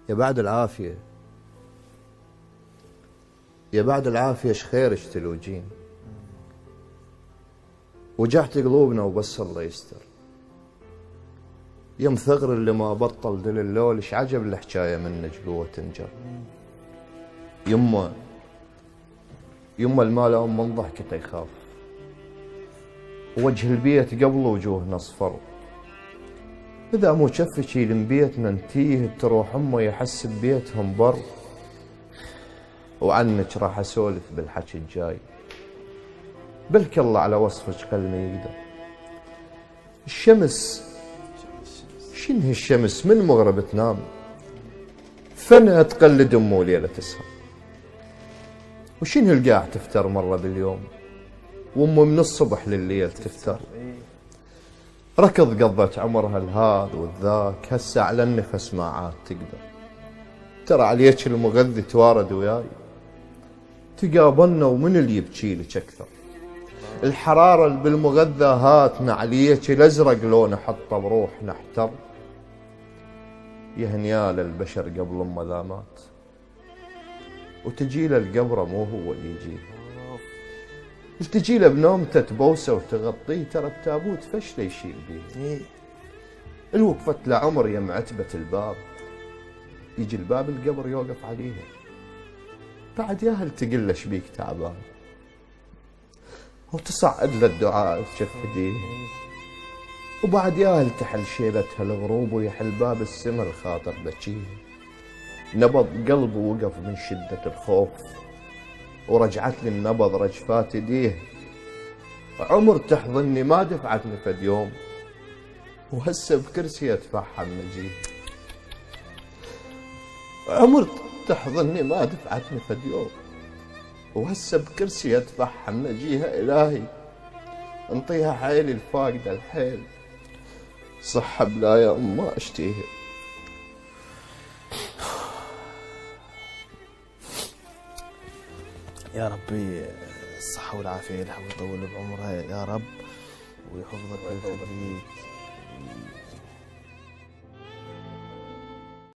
يا بعد العافية، يا بعد العافية ايش خير تلوجين، وجعت قلوبنا وبس الله يستر. يم ثغر اللي ما بطل دل اللول، ايش عجب الحكاية منك قوة تنجر. يما المال أم من ضحكته يخاف، وجه البيت قبل وجوهنا اصفر. إذا مو شفك يلم بيتنا نتيه، تروح أمه يحس ببيتهم بر. وعنك راح أسولف بالحكي الجاي، بلك الله على وصفك قلبي يقدر. الشمس شنه الشمس من مغرب تنام، فنها تقلد أمه وليلة تسهر. وشنه القاع تفتر مرة باليوم، وأمه من الصبح لليل تفتر. ركض قضت عمرها الهذا والذاك، هسه على النفس ما عاد تقدر. ترى عليك المغذي توارد وياي، تقابلنا ومن اللي يبكي لك أكثر. الحرارة اللي بالمغذى هاتنا عليك، الأزرق لونه حطه بروحنا احتر. يا هنيال البشر قبل ما ذا مات، وتجي له القبره مو هو اللي يجيها. تجي له بنومته تبوسه وتغطيه، ترى التابوت فشله يشيل بيه. الوقفت لعمر يم عتبة الباب، يجي الباب القبر يوقف عليها. بعد ياهل تقل له شبيك تعبان، وتصعد له الدعاء بجف ايديه. وبعد ياهل تحل شيلتها الغروب، ويحل باب السما الخاطر بكيه. نبض قلبه وقف من شدة الخوف، ورجعت لي النبض رجفات ايديه. عمر تحضني ما دفعتني فد يوم، وهسه بكرسي اتفحم نجيه. عمر تحضني ما دفعتني فد يوم، وهسه بكرسي اتفحم نجيها. الهي انطيها حيلي الفاقدة الحيل، صحة بلا يا أم ما اشتيها. يا ربي الصحة والعافية لها ويطول بعمرها يا رب، ويحفظك ويخليك.